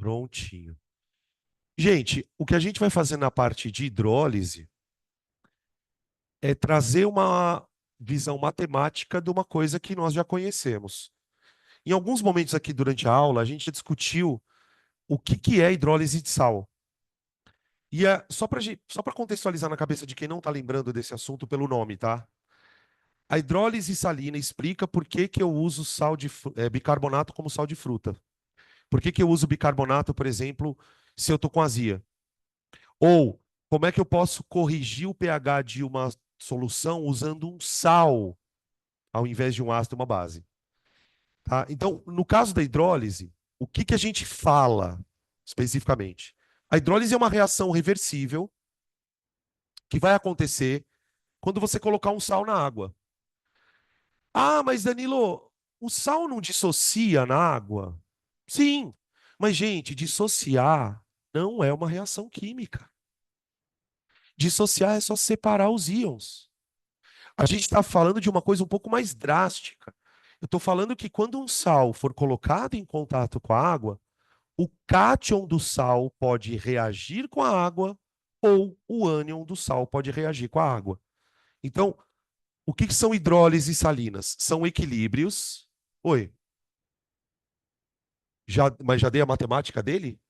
Prontinho. Gente, o que a gente vai fazer na parte de hidrólise é trazer uma visão matemática de uma coisa que nós já conhecemos. Em alguns momentos aqui durante a aula, a gente discutiu o que é hidrólise de sal. E só para contextualizar na cabeça de quem não está lembrando desse assunto pelo nome, tá? A hidrólise salina explica por que que eu uso bicarbonato como sal de fruta. Por que que eu uso bicarbonato, por exemplo, se eu estou com azia? Ou como é que eu posso corrigir o pH de uma solução usando um sal ao invés de um ácido e uma base? Tá? Então, no caso da hidrólise, o que que a gente fala especificamente? A hidrólise é uma reação reversível que vai acontecer quando você colocar um sal na água. Ah, mas Danilo, o sal não dissocia na água? Sim, mas gente, dissociar não é uma reação química. Dissociar é só separar os íons. A gente está falando de uma coisa um pouco mais drástica. Eu estou falando que quando um sal for colocado em contato com a água, o cátion do sal pode reagir com a água ou o ânion do sal pode reagir com a água. Então, o que são hidrólises salinas? São equilíbrios. Oi, mas já dei a matemática dele?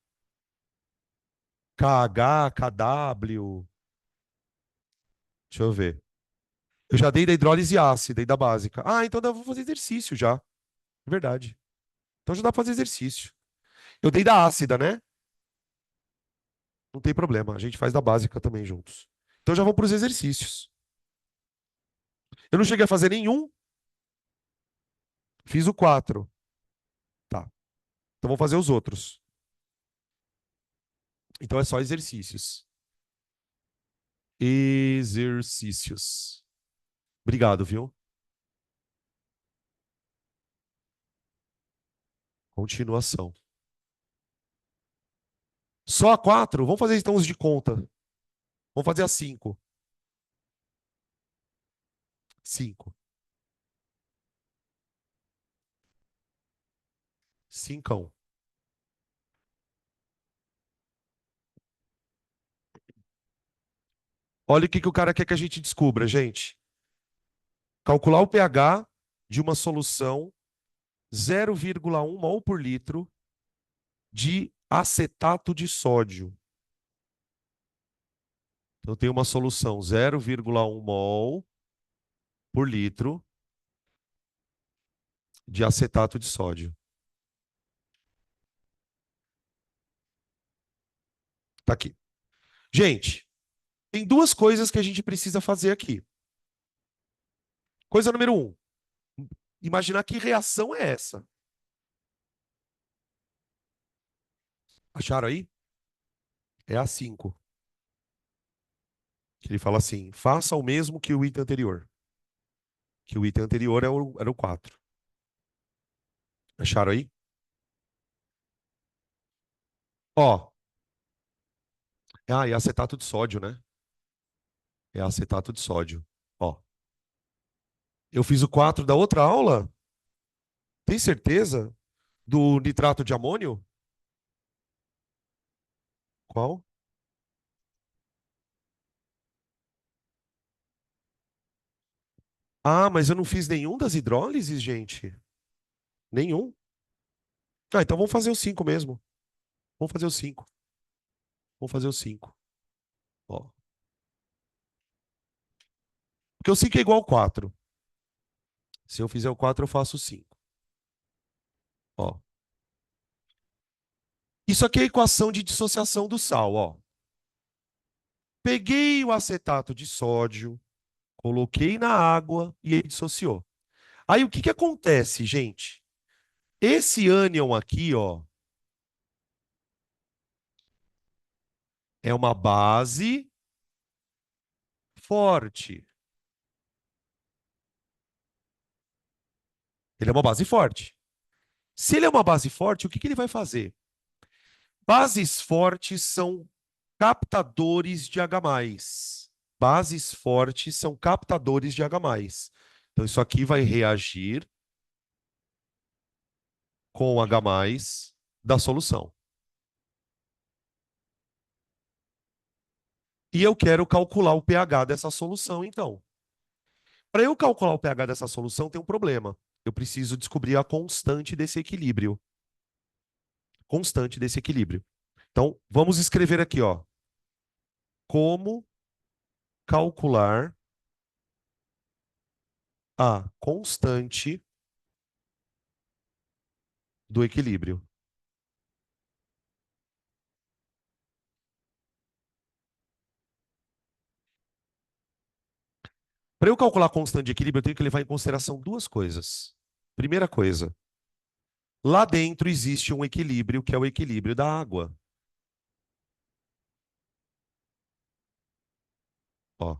KH, KW. Deixa eu ver. Eu já dei da hidrólise ácida e da básica. Ah, então eu vou fazer exercício já. Verdade. Então já dá para fazer exercício. Eu dei da ácida, né? Não tem problema. A gente faz da básica também juntos. Então já vou para os exercícios. Eu não cheguei a fazer nenhum. Fiz o 4. Tá. Então vou fazer os outros. Então é só exercícios. Exercícios. Obrigado, viu? Continuação. Só a 4? Vamos fazer então os de conta. Vamos fazer a 5. 5. 5. Olha o que o cara quer que a gente descubra, gente. Calcular o pH de uma solução 0,1 mol por litro de acetato de sódio. Então, tem uma solução 0,1 mol por litro de acetato de sódio. Tá aqui. Gente, tem duas coisas que a gente precisa fazer aqui. Coisa número 1. Imaginar que reação é essa. Acharam aí? É a 5. Que ele fala assim, faça o mesmo que o item anterior. Que o item anterior era o 4. Acharam aí? Ó, e acetato de sódio, né? É acetato de sódio. Ó, eu fiz o 4 da outra aula? Tem certeza? Do nitrato de amônio? Qual? Ah, mas eu não fiz nenhum das hidrólises, gente. Nenhum. Ah, então vamos fazer o 5 mesmo. Vamos fazer o 5. Vamos fazer o 5. Ó. Porque o 5 é igual ao 4. Se eu fizer o 4, eu faço o 5. Ó. Isso aqui é a equação de dissociação do sal, ó. Peguei o acetato de sódio, coloquei na água e ele dissociou. Aí o que que acontece, gente? Esse ânion aqui, ó, é uma base forte. Ele é uma base forte. Se ele é uma base forte, o que que ele vai fazer? Bases fortes são captadores de H+. Bases fortes são captadores de H+. Então, isso aqui vai reagir com H+ da solução. E eu quero calcular o pH dessa solução, então. Para eu calcular o pH dessa solução, tem um problema. Eu preciso descobrir a constante desse equilíbrio. Constante desse equilíbrio. Então, vamos escrever aqui, ó. Como calcular a constante do equilíbrio. Para eu calcular a constante de equilíbrio, eu tenho que levar em consideração duas coisas. Primeira coisa, lá dentro existe um equilíbrio que é o equilíbrio da água. Ó,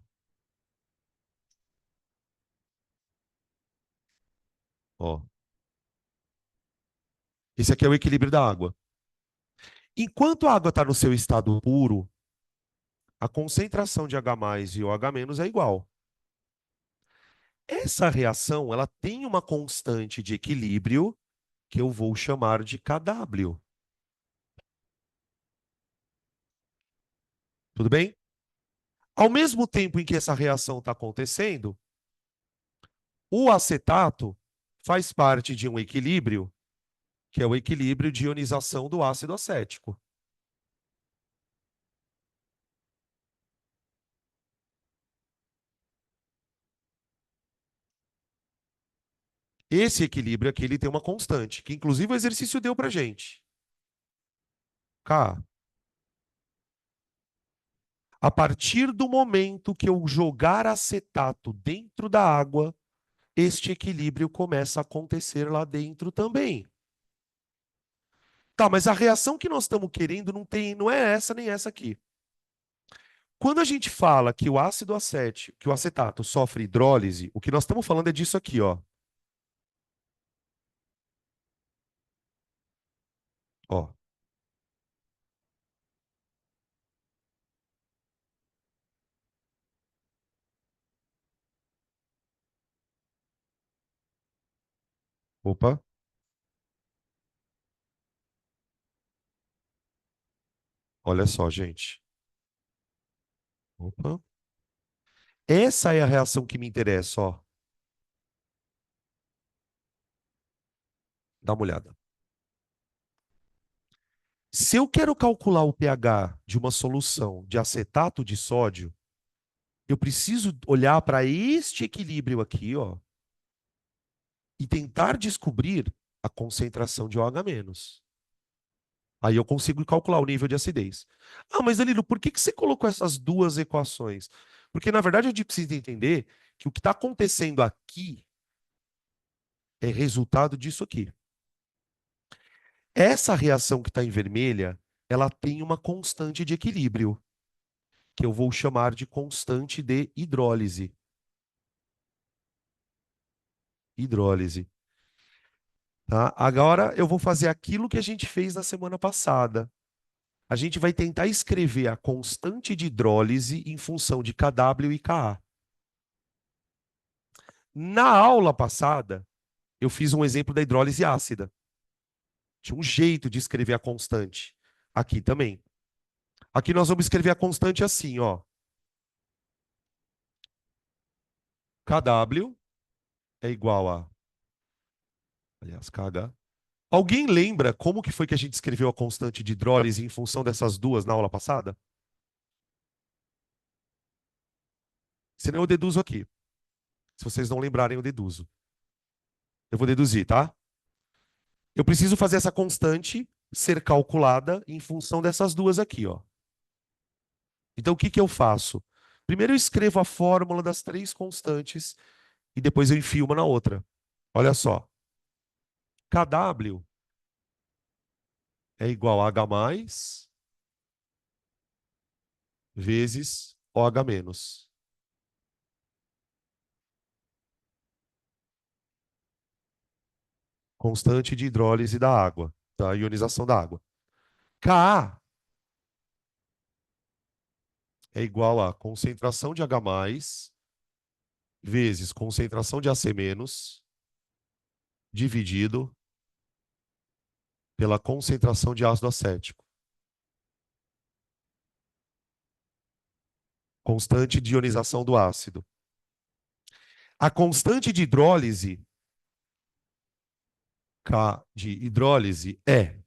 ó. Esse aqui é o equilíbrio da água. Enquanto a água está no seu estado puro, a concentração de H+ e OH- é igual. Essa reação, ela tem uma constante de equilíbrio que eu vou chamar de Kw. Tudo bem? Ao mesmo tempo em que essa reação está acontecendo, o acetato faz parte de um equilíbrio, que é o equilíbrio de ionização do ácido acético. Esse equilíbrio aqui ele tem uma constante, que inclusive o exercício deu para gente. K. A partir do momento que eu jogar acetato dentro da água, este equilíbrio começa a acontecer lá dentro também. Tá, mas a reação que nós estamos querendo não é essa nem essa aqui. Quando a gente fala que o ácido acético, que o acetato sofre hidrólise, o que nós estamos falando é disso aqui, ó. Ó, opa, olha só, gente. Opa. Essa é a reação que me interessa, ó. Dá uma olhada. Se eu quero calcular o pH de uma solução de acetato de sódio, eu preciso olhar para este equilíbrio aqui, ó, e tentar descobrir a concentração de OH-. Aí eu consigo calcular o nível de acidez. Ah, mas Danilo, por que que você colocou essas duas equações? Porque, na verdade, a gente precisa entender que o que está acontecendo aqui é resultado disso aqui. Essa reação que está em vermelha, ela tem uma constante de equilíbrio, que eu vou chamar de constante de hidrólise. Hidrólise. Tá? Agora eu vou fazer aquilo que a gente fez na semana passada. A gente vai tentar escrever a constante de hidrólise em função de Kw e Ka. Na aula passada, eu fiz um exemplo da hidrólise ácida. Tinha um jeito de escrever a constante. Aqui também. Aqui nós vamos escrever a constante assim, ó. Kw é igual a, aliás, Kh. Alguém lembra como que foi que a gente escreveu a constante de hidrólise em função dessas duas na aula passada? Senão eu deduzo aqui. Se vocês não lembrarem, eu deduzo. Eu vou deduzir, tá? Eu preciso fazer essa constante ser calculada em função dessas duas aqui, ó. Então, o que que eu faço? Primeiro eu escrevo a fórmula das três constantes e depois eu enfio uma na outra. Olha só. Kw é igual a H+ vezes OH-. Constante de hidrólise da água, da ionização da água. Ka é igual a concentração de H+ vezes concentração de AC- dividido pela concentração de ácido acético. Constante de ionização do ácido. A constante de hidrólise, K de hidrólise, é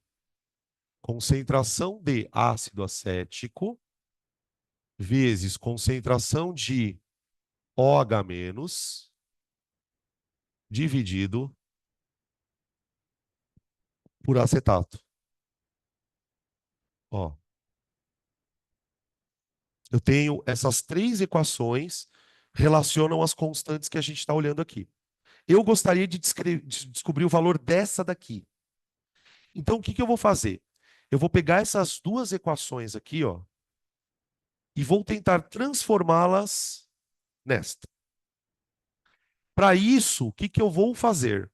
concentração de ácido acético vezes concentração de OH- dividido por acetato. Ó, eu tenho essas três equações relacionam as constantes que a gente está olhando aqui. Eu gostaria de descobrir o valor dessa daqui. Então, o que eu vou fazer? Eu vou pegar essas duas equações aqui, ó, e vou tentar transformá-las nesta. Para isso, o que eu vou fazer?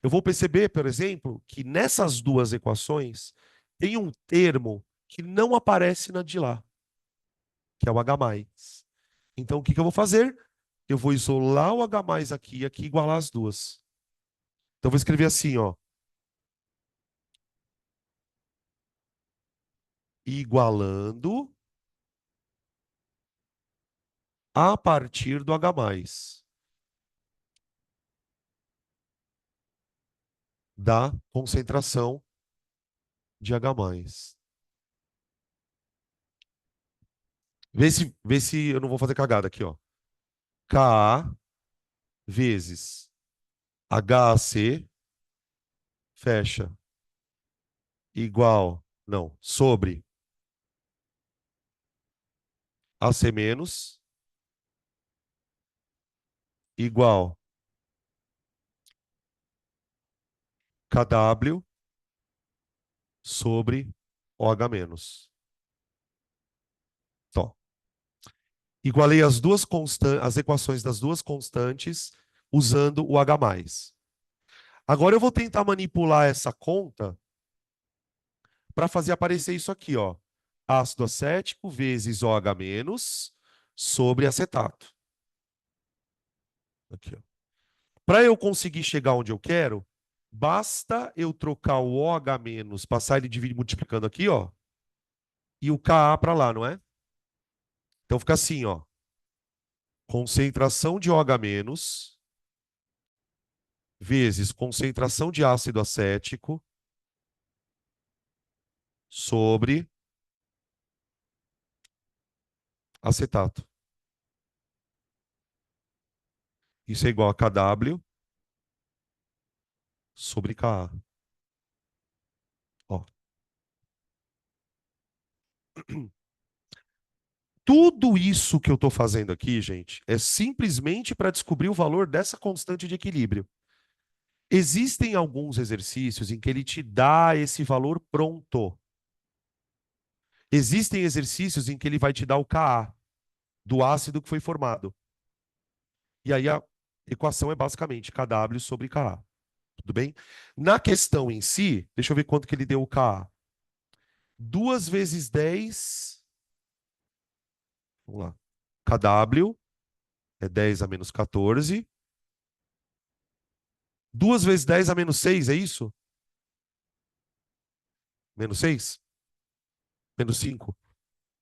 Eu vou perceber, por exemplo, que nessas duas equações tem um termo que não aparece na de lá, que é o H+. Então, o que eu vou fazer? Eu vou isolar o H+ aqui e aqui igualar as duas. Então, eu vou escrever assim, ó. Igualando a partir do H+, da concentração de H+. Vê se eu não vou fazer cagada aqui, ó. Ka vezes HAC, fecha, igual, não, sobre AC menos, igual KW sobre OH menos. Então, igualei as equações das duas constantes usando o H+. Agora eu vou tentar manipular essa conta para fazer aparecer isso aqui, ó. Ácido acético vezes OH- sobre acetato. Aqui, ó. Para eu conseguir chegar onde eu quero, basta eu trocar o OH-, passar ele dividir multiplicando aqui, ó, e o Ka para lá, não é? Então fica assim, ó. Concentração de OH- vezes concentração de ácido acético sobre acetato. Isso é igual a KW sobre Ka. Ó. Tudo isso que eu estou fazendo aqui, gente, é simplesmente para descobrir o valor dessa constante de equilíbrio. Existem alguns exercícios em que ele te dá esse valor pronto. Existem exercícios em que ele vai te dar o Ka do ácido que foi formado. E aí a equação é basicamente Kw sobre Ka. Tudo bem? Na questão em si, deixa eu ver quanto que ele deu o Ka. 2 vezes 10. Vamos lá. Kw é 10 a menos 14. 2 vezes 10 a menos 6, é isso? Menos 6? Menos 5?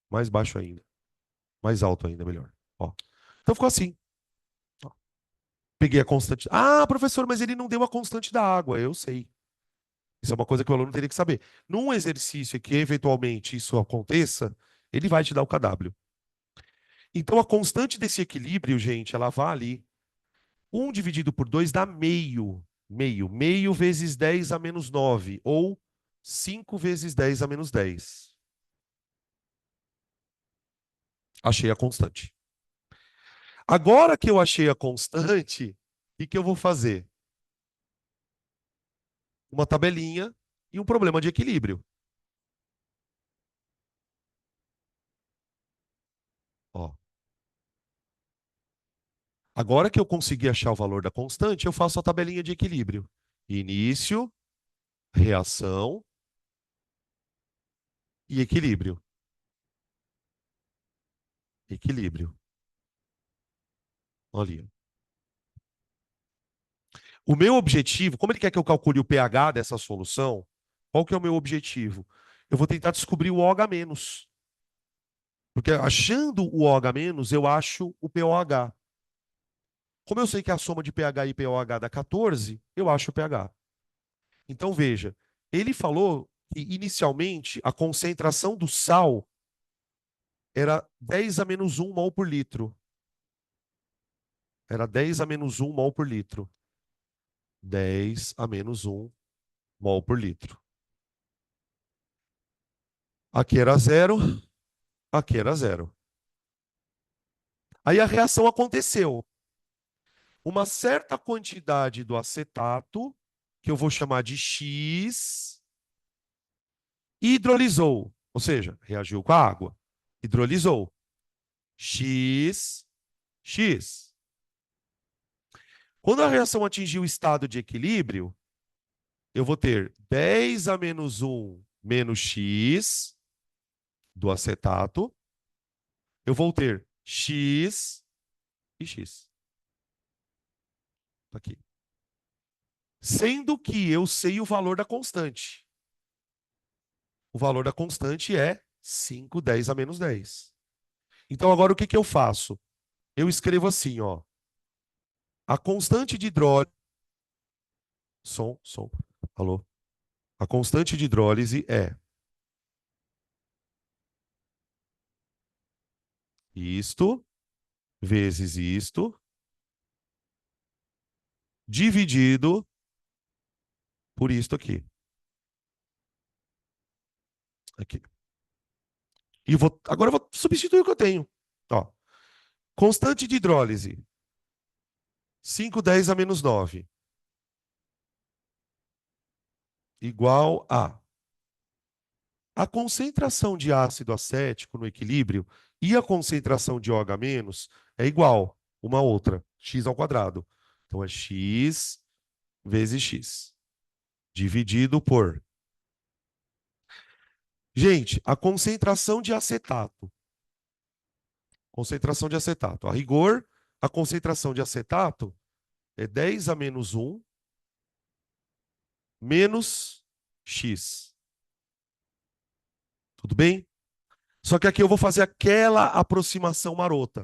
Mais baixo ainda. Mais alto ainda, melhor. Ó. Então ficou assim. Ó. Peguei a constante. Ah, professor, mas ele não deu a constante da água. Eu sei. Isso é uma coisa que o aluno teria que saber. Num exercício que eventualmente isso aconteça, ele vai te dar o KW. Então a constante desse equilíbrio, gente, ela vale 1 dividido por 2 dá meio. Meio. Meio vezes 10 a menos 9. Ou 5 vezes 10 a menos 10. Achei a constante. Agora que eu achei a constante, o que eu vou fazer? Uma tabelinha e um problema de equilíbrio. Ó. Agora que eu consegui achar o valor da constante, eu faço a tabelinha de equilíbrio. Início, reação e equilíbrio. Equilíbrio. Ali. O meu objetivo, como ele quer que eu calcule o pH dessa solução, qual que é o meu objetivo? Eu vou tentar descobrir o OH-. Porque achando o OH-, eu acho o POH. Como eu sei que a soma de pH e POH dá 14, eu acho o pH. Então, veja, ele falou que inicialmente a concentração do sal era 10 a menos 1 mol por litro. Era 10 a menos 1 mol por litro. 10 a menos 1 mol por litro. Aqui era zero, aqui era zero. Aí a reação aconteceu. Uma certa quantidade do acetato, que eu vou chamar de X, hidrolisou, ou seja, reagiu com a água. Hidrolisou. X, X. Quando a reação atingir o estado de equilíbrio, eu vou ter 10 a menos 1 menos X do acetato. Eu vou ter X e X. Tá aqui. Sendo que eu sei o valor da constante. O valor da constante é 5, 10 a menos 10. Então, agora o que eu faço? Eu escrevo assim, ó. A constante de hidrólise... Som. Alô? A constante de hidrólise é isto vezes isto dividido por isto aqui. Aqui. E agora eu vou substituir o que eu tenho. Ó, constante de hidrólise, 5, 10 a menos 9, igual a concentração de ácido acético no equilíbrio e a concentração de OH- é igual uma outra, x ao quadrado. Então é x vezes x, dividido por... Gente, a concentração de acetato. Concentração de acetato. A rigor, a concentração de acetato é 10 a menos 1 menos x. Tudo bem? Só que aqui eu vou fazer aquela aproximação marota.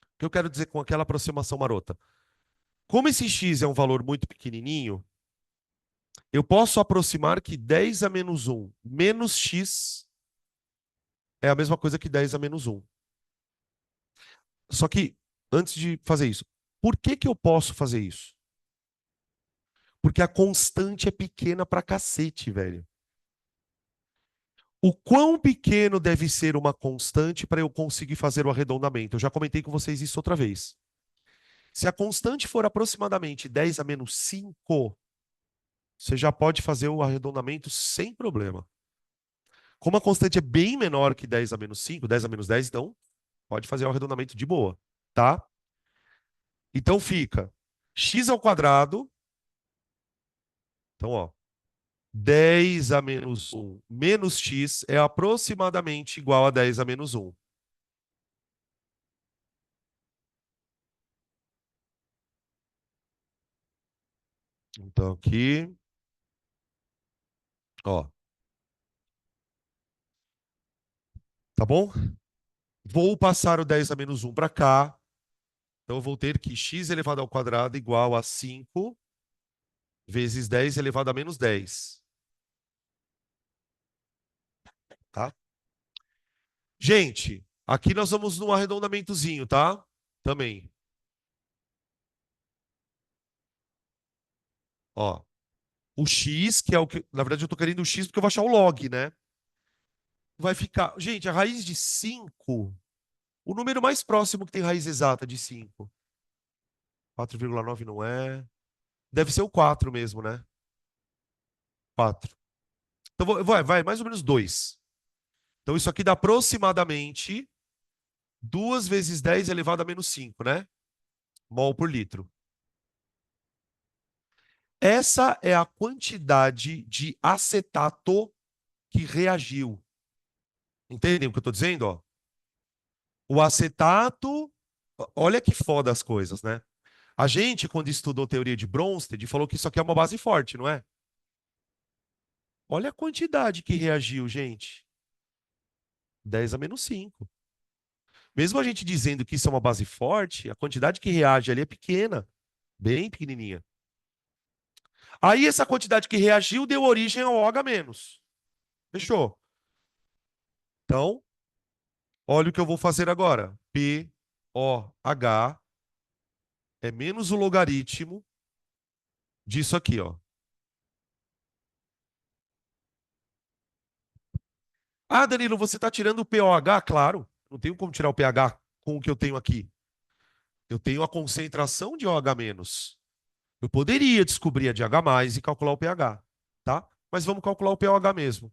O que eu quero dizer com aquela aproximação marota? Como esse x é um valor muito pequenininho, eu posso aproximar que 10 a menos 1 menos x é a mesma coisa que 10 a menos 1. Só que, antes de fazer isso, por que eu posso fazer isso? Porque a constante é pequena pra cacete, velho. O quão pequeno deve ser uma constante para eu conseguir fazer o arredondamento? Eu já comentei com vocês isso outra vez. Se a constante for aproximadamente 10 a menos 5, você já pode fazer o arredondamento sem problema. Como a constante é bem menor que 10 a menos 5, 10 a menos 10, então pode fazer o arredondamento de boa, tá? Então fica x ao quadrado. Então, ó, 10 a menos 1 menos x é aproximadamente igual a 10 a menos 1. Então aqui, ó, tá bom? Vou passar o 10 a menos 1 para cá. Então eu vou ter que x elevado ao quadrado igual a 5 vezes 10 elevado a menos 10. Tá? Gente, aqui nós vamos num arredondamentozinho, tá? Também. Ó, o x, que é o que... Na verdade, eu tô querendo o x porque eu vou achar o log, né? Vai ficar... Gente, a raiz de 5, o número mais próximo que tem raiz exata de 5. 4,9 não é. Deve ser o 4 mesmo, né? 4. Então, vai, mais ou menos 2. Então, isso aqui dá aproximadamente 2 vezes 10 elevado a menos 5, né? Mol por litro. Essa é a quantidade de acetato que reagiu. Entendem o que eu estou dizendo? Ó? O acetato, olha que foda as coisas, né? A gente, quando estudou teoria de Bronsted, falou que isso aqui é uma base forte, não é? Olha a quantidade que reagiu, gente. 10 a menos 5. Mesmo a gente dizendo que isso é uma base forte, a quantidade que reage ali é pequena, bem pequenininha. Aí essa quantidade que reagiu deu origem ao OH menos. Fechou? Então, olha o que eu vou fazer agora. POH é menos o logaritmo disso aqui, ó. Ah, Danilo, você está tirando o POH? Claro, não tenho como tirar o pH com o que eu tenho aqui. Eu tenho a concentração de OH menos. Eu poderia descobrir a de H+, e calcular o pH, tá? Mas vamos calcular o pOH mesmo.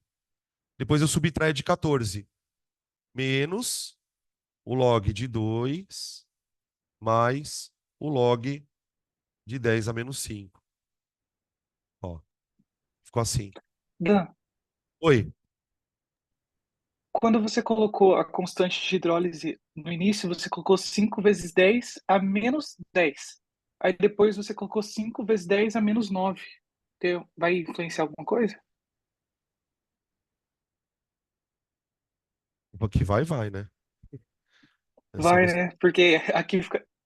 Depois eu subtraio de 14 menos o log de 2 mais o log de 10 a menos 5. Ó, ficou assim. Dan, Oi. quando você colocou a constante de hidrólise no início, você colocou 5 vezes 10 a menos 10. Aí depois você colocou 5 vezes 10 a menos 9. Vai influenciar alguma coisa? Aqui vai, né? Se Vai, você... né? Porque aqui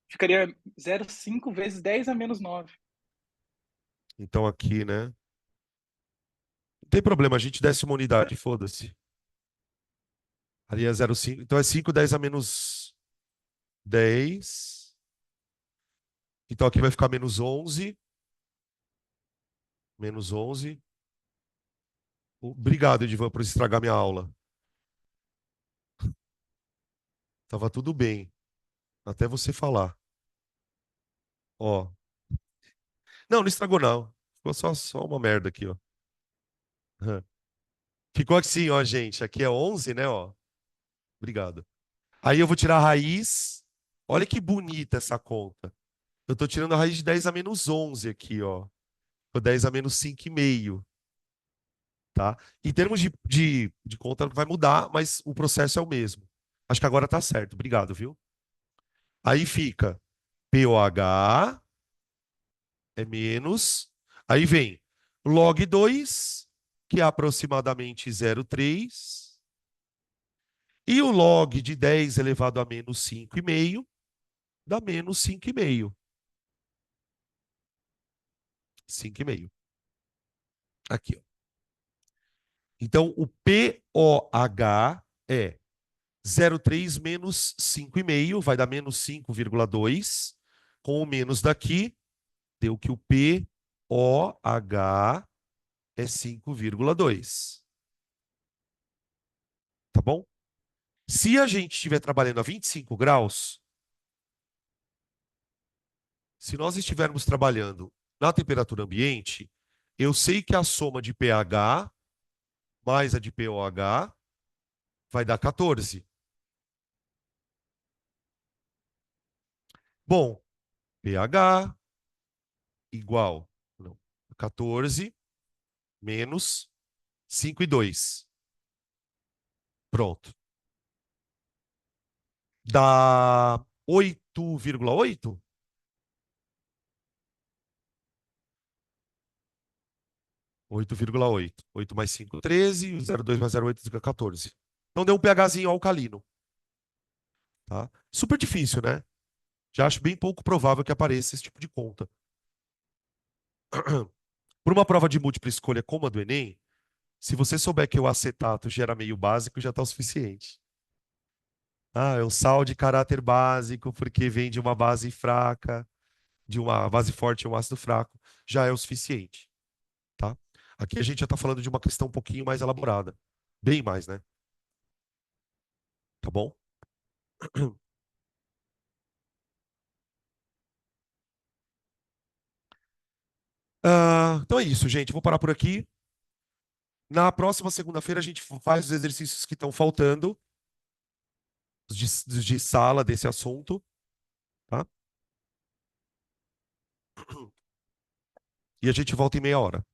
ficaria 0,5 vezes 10 a menos 9. Então aqui, né? Não tem problema, a gente desce uma unidade, foda-se. Ali é 0,5. Então é 5, 10 a menos 10. Então aqui vai ficar menos 11. Menos 11. Obrigado, Edivan, por estragar minha aula. Tava tudo bem, até você falar. Ó. Não, não estragou não. Ficou só uma merda aqui, ó. Ficou assim, ó, gente. Aqui é 11, né, ó. Obrigado. Aí eu vou tirar a raiz. Olha que bonita essa conta. Eu tô tirando a raiz de 10 a menos 11 aqui, ó. Ou 10 a menos 5,5, tá? Em termos de conta vai mudar, mas o processo é o mesmo. Acho que agora tá certo. Obrigado, viu? Aí fica POH é menos. Aí vem log 2, que é aproximadamente 0,3. E o log de 10 elevado a menos 5,5 dá menos 5,5. 5,5. Aqui, ó. Então, o POH é 0,3 menos 5,5, vai dar menos 5,2. Com o menos daqui, deu que o POH é 5,2. Tá bom? Se a gente estiver trabalhando a 25 graus, se nós estivermos trabalhando na temperatura ambiente, eu sei que a soma de pH mais a de POH vai dar 14. Bom, pH igual, não, 14 menos 5,2. Pronto. Dá 8,8? 8,8. 8 mais 5, 13. 0,2 mais 0,8, 14. Então deu um pHzinho alcalino. Tá? Super difícil, né? Já acho bem pouco provável que apareça esse tipo de conta. Por uma prova de múltipla escolha como a do Enem, se você souber que o acetato gera meio básico, já está o suficiente. Ah, é um sal de caráter básico, porque vem de uma base fraca, de uma base forte e um ácido fraco, já é o suficiente, tá? Aqui a gente já está falando de uma questão um pouquinho mais elaborada. Bem mais, né? Tá bom? Então é isso, gente. Vou parar por aqui. Na próxima segunda-feira a gente faz os exercícios que estão faltando, de sala desse assunto, tá? E a gente volta em meia hora.